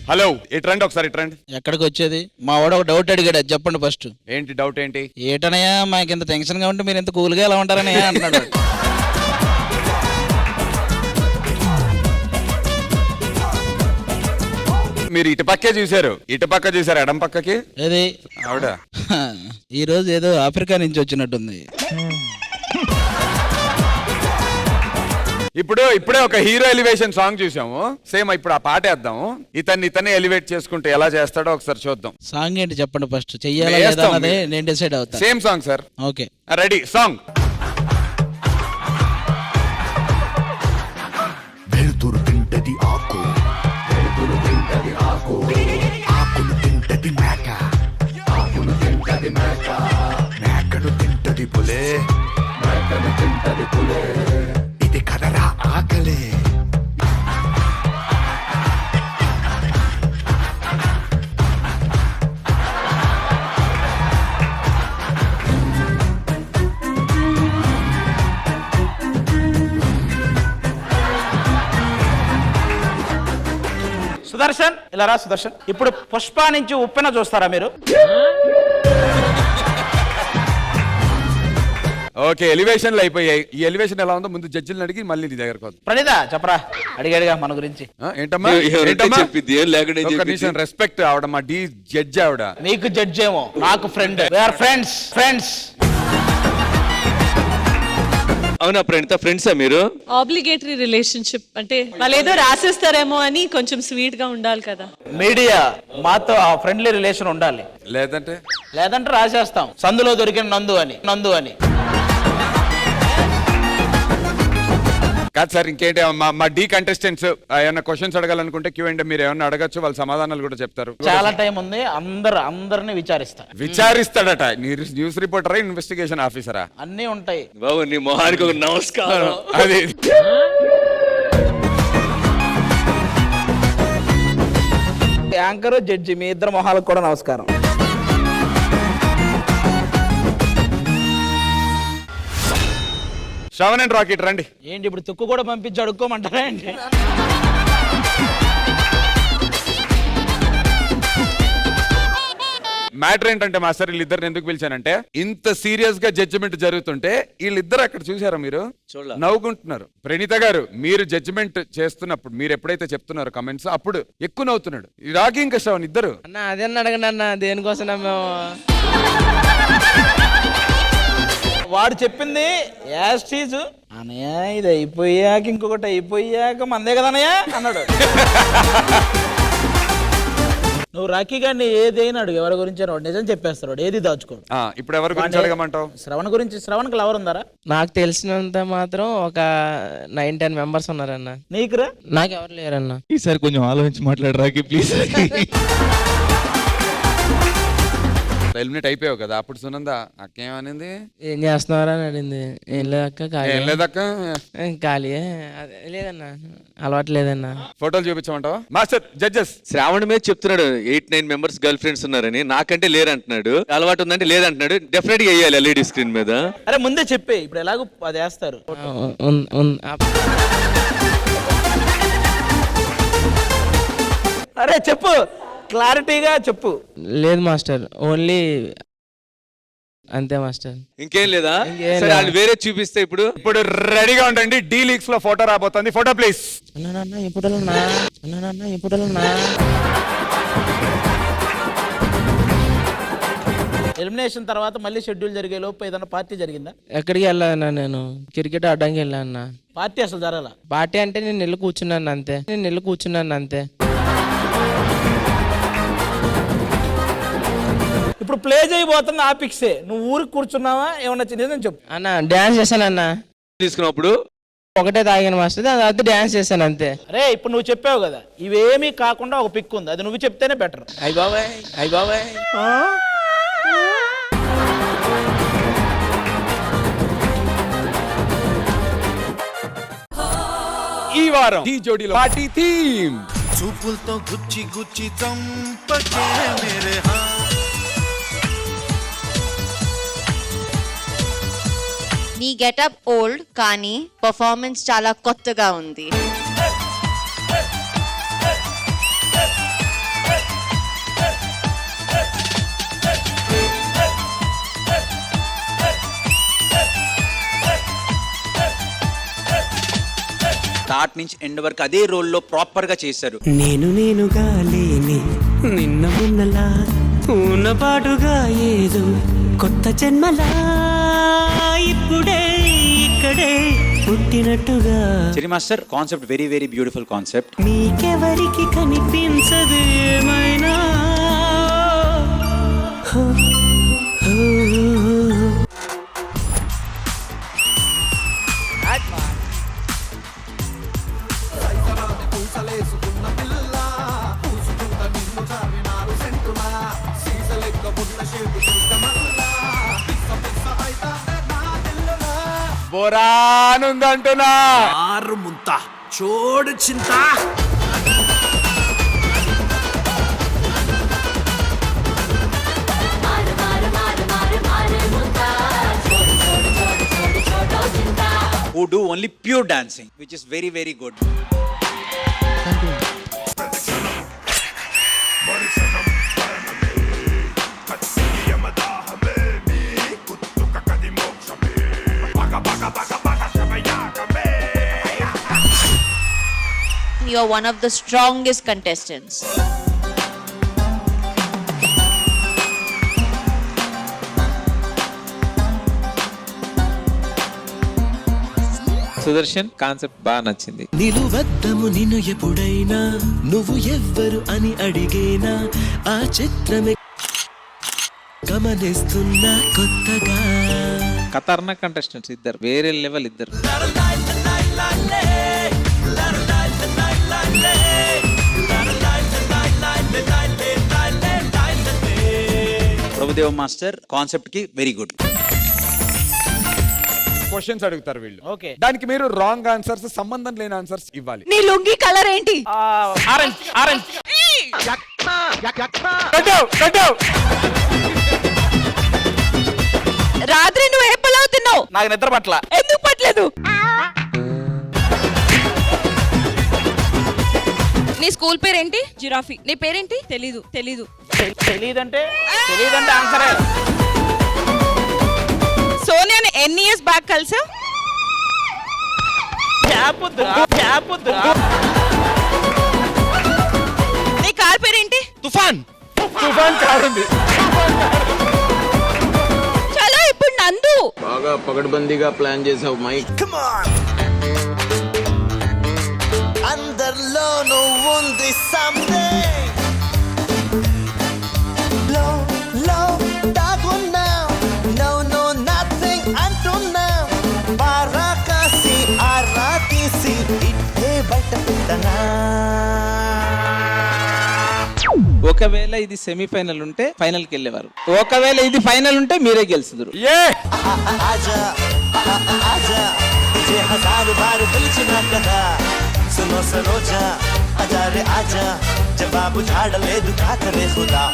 Hello ఇటు రండి ఒకసారి ఇటు రండి. ఎక్కడికి వచ్చేది? మా వాడు ఒక డౌట్ అడిగాడు, అది చెప్పండి ఫస్ట్. ఏంటి డౌట్ ఏంటి? ఏటనయ్యా మాకు ఇంత టెన్షన్ గా ఉంటే మీరు ఇంత కూల్గా ఎలా ఉంటారని అంటున్నాడు. మీరు ఇటు పక్కే చూశారు, ఇటు పక్క చూసారు, ఎడం పక్కకి ఏది ఆవిడ ఈ రోజు ఏదో ఆఫ్రికా నుంచి వచ్చినట్టుంది. ఇప్పుడే ఒక హీరో ఎలివేషన్ సాంగ్ చూసాము, సేమ్ ఇప్పుడు ఆ పాట వేద్దాము. ఇతన్ని ఎలివేట్ చేసుకుంటే ఎలా చేస్తాడో ఒకసారి చూద్దాం. సాంగ్ ఏంటి చెప్పండి ఫస్ట్, చెయ్యాలా లేదా అన్నదే నేను డిసైడ్ అవుతా. Same song sir. Okay ready song. వెలుతురు తింటది ఆకు, వెలుతురు తింటది ఆకు, ఆకును తింటది మేక, ఆకును తింటది మేక, మేకను తింటది పులే, మేకను తింటది పులే, ఇది కదరా ఆకలే. సుదర్శన్ ఇలా రా సుదర్శన్. ఇప్పుడు పుష్ప నుంచి ఉప్పెన చూస్తారా మీరు? ఓకే ఎలివేషన్లు అయిపోయాయి. ఈ ఎలివేషన్ ఎలా ఉందో ముందు జడ్జిలను అడిగి మళ్ళీ నీ దగ్గరకు వద్దాం. ప్రణీత చెప్పరా, అడిగాడుగా మన గురించి. ఏంటమ్మా రెస్పెక్ట్ ఆవిడ మా డి జడ్జి ఆవిడ. నీకు జడ్జ్ ఏమో, నాకు ఫ్రెండ్. We are friends. ఫ్రెండ్స్ అవునా ప్రణీత, ఫ్రెండ్సా మీరు? ఆబ్లిగేటరీ రిలేషన్షిప్ అంటే వాళ్ళు ఏదో రాసేస్తారేమో అని కొంచెం స్వీట్ గా ఉండాలి కదా. మీడియా మాతో ఆ ఫ్రెండ్లీ రిలేషన్ ఉండాలి, లేదంటే రాసేస్తాం సందులో దొరికిన నందు అని. కాదు సార్, ఇంకేంటి మా డి కంటెస్టెంట్స్ ఏమన్నా క్వశ్చన్స్ అడగాలనుకుంటే Q&A మీరు ఏమన్నా అడగచ్చు, వాళ్ళ సమాధానాలు కూడా చెప్తారు. చాలా టైం ఉంది, అందరిని విచారిస్తాడట. News రిపోర్టరా, investigation ఆఫీసరా? అన్నీ ఉంటాయి బాబు నీ మొహానికి ఒక నమస్కారం. అది యాంకర్ జడ్జి మీ ఇద్దరు మొహాలకు కూడా నమస్కారం. శ్రవణ్ అండ్ రాకెట్ రండి. ఏంటి ఇప్పుడు తుక్కు కూడా పంపించి అడుక్కోమంటారా ఏంటి? మ్యాటర్ ఏంటంటే మాస్టర్, వీళ్ళిద్దరిని ఎందుకు పిలిచానంటే, ఇంత సీరియస్ గా జడ్జిమెంట్ జరుగుతుంటే వీళ్ళిద్దరు అక్కడ చూసారా మీరు నవ్వుకుంటున్నారు. ప్రణీత గారు మీరు జడ్జిమెంట్ చేస్తున్నప్పుడు మీరు ఎప్పుడైతే చెప్తున్నారు కమెంట్స్, అప్పుడు ఎక్కువ నవ్వుతున్నాడు రాకి ఇంకా శ్రవణ్ ఇద్దరు. అన్న అదే అడగండి అన్న, దేనికోసం వాడు చెప్పింది యాస్టీజ్ అనయ్య, ఇది అయిపోయాక ఇంకొకటి అయిపోయాక మందే కదా అన్నయ్య అన్నాడు. నువ్వు రాఖీ గారిని ఏదైనా అడుగు, ఎవరి గురించి నిజం చెప్పేస్తాడు, ఏది దాచుకోడు. ఇప్పుడు ఎవరి గురించి అడగమంటావు? శ్రవణ్ గురించి. శ్రవణ్కి లవర్ ఉందారా? నాకు తెలిసినంత మాత్రం ఒక 9-10 మెంబర్స్ ఉన్నారన్న. నీకురా? నాకు ఎవరు లేరన్న. ఈసారి కొంచెం ఆలోచించి మాట్లాడు రాఖీ ప్లీజ్. ఎలిమినేట్ అయిపోయావు కదా, అప్పుడు సునంద అక్క ఏమనింది? ఏం చేస్తున్నారా అని అడిగింది. ఏం లేదక్క ఖాళీయే. లేదన్నా, అలవాటు లేదన్నా. ఫోటోలు చూపించమంటావా మాస్టర్? జడ్జెస్ శ్రావణ్ మీద చెప్తున్నాడు 8-9 మెంబర్స్ గర్ల్ ఫ్రెండ్స్ ఉన్నారని, నాకంటే లేరంటున్నాడు. అలవాటు ఉందంటే లేదంటున్నాడు. డెఫినెట్ గా వేయాలి ఎల్ఈడి స్క్రీన్ మీద. అరే ముందే చెప్పే, ఇప్పుడు ఎలాగో అది వేస్తారు. అరే చెప్పు, క్లారిటీగా చెప్పు. లేదు మాస్టర్, ఓన్లీ అంతే మాస్టర్. ఇంకేం లేదా? సరే వాళ్ళు వేరే చూపిస్తే ఇప్పుడు రెడీగా ఉండండి. డి లీగ్స్ లో ఫోటో రాబోతుంది. Photo please. ఎలిమినేషన్ తర్వాత మళ్ళీ షెడ్యూల్ జరిగే లోపు ఏదైనా పార్టీ జరిగిందా? ఎక్కడికి వెళ్ళానా? నేను క్రికెట్ ఆడడానికి వెళ్ళాను. పార్టీ అసలు జరగాల. పార్టీ అంటే నేను వెళ్ళి కూర్చున్నాను అంతే. ఇప్పుడు ప్లే చేయబోతున్న ఆ పిక్సే. నువ్వు ఊరికి కూర్చున్నావా, ఏమన్నా చిన్నదని చెప్పు. అన్న డాన్స్ చేశానన్నా. తీసుకున్నప్పుడు ఒకటే తాగాను మాస్టర్, దాని తర్వాత డాన్స్ చేశాను అంతే. అరే ఇప్పుడు నువ్వు చెప్పావు కదా, ఇవేమీ కాకుండా ఒక పిక్ ఉంది, అది నువ్వు చెప్తేనే బెటర్. అయ్య బాబాయ్ ఈ వారం డి జోడీలో పార్టీ థీమ్ చూపులతో గుచ్చి గుచ్చి చంపకే మేరే హా. నీ గెటప్ ఓల్డ్ కానీ పర్ఫార్మెన్స్ చాలా కొత్తగా ఉంది. స్టార్ట్ నుంచి ఎండ్ వరకు అదే రోల్లో ప్రాపర్ గా చేశారు. నేనుగా లేని నిన్న ఉన్నలా ఉన్నపాటుగా ఏదో కొత్త జన్మలా ఇప్పుడే ఇక్కడే పుట్టినట్టుగా. చెరి master concept very very beautiful concept. మీకెవరికి కనిపించదు ఏమైనా హో, హో, హో. బోరానుందంటున్నా. ఆరు ముంత చోడు చింత. Who do only pure dancing, which is very very good. You are one of the strongest contestants. Sudarshan concept బాగా నచ్చింది. నిలువద్దము నిన్ను ఎప్పుడైనా నువ్వు ఎవ్వరు అని అడిగేనా ఆ చిత్రమే గమనిస్తున్నా కొత్తగా. ఖతర్నాక్ కంటెస్టెంట్స్ ఇద్దరు, వేరే లెవెల్ ఇద్దరు. ప్రభుదేవ మాస్టర్ కాన్సెప్ట్ కి వెరీ గుడ్. క్వశ్చన్స్ అడుగుతారు వీళ్ళు. ఓకే. దానికి మీరు రాంగ్ ఆన్సర్స్, సంబంధం లేని ఆన్సర్స్ ఇవ్వాలి. నీ లుంగి కలర్ ఏంటి? Orange orange. రాత్రి నువ్వు ఏ పలావ్ తిన్నావు? నాకు నిద్ర పట్ల. ఎందుకు పట్టలేదు? నీ స్కూల్ పేరేంటి? జిరాఫీ. నీ పేరేంటి? తెలీదు. తెలీదంటే ఆన్సరే. సోనియాని ఎన్ని ఇయర్స్ బ్యాక్ కలిసావు? నీ కార్ పేరేంటి? తుఫాన్ కార్ ఉంది. చలో ఇప్పుడు నందు. బాగా పగడ్బందీగా ప్లాన్ చేసావు మైక్. అందరిలో నువ్వుంది something. లో దాగున్నావు. No nothing అంటున్నావు. పారాకాసి ఆరా తీసి ఇట్టే బయట పెట్టనా. ఒకవేళ ఇది సెమీఫైనల్ ఉంటే ఫైనల్ కి వెళ్ళేవారు. ఒకవేళ ఇది ఫైనల్ ఉంటే మీరే గెలుచుదురు. ఆజా ఆజా ఇదే 1000 బారు పిలిచినా కదా. సునో సరోజా ఆజా రే ఆజా జవాబు ఝాడలేదు కాకరే ఖుదా.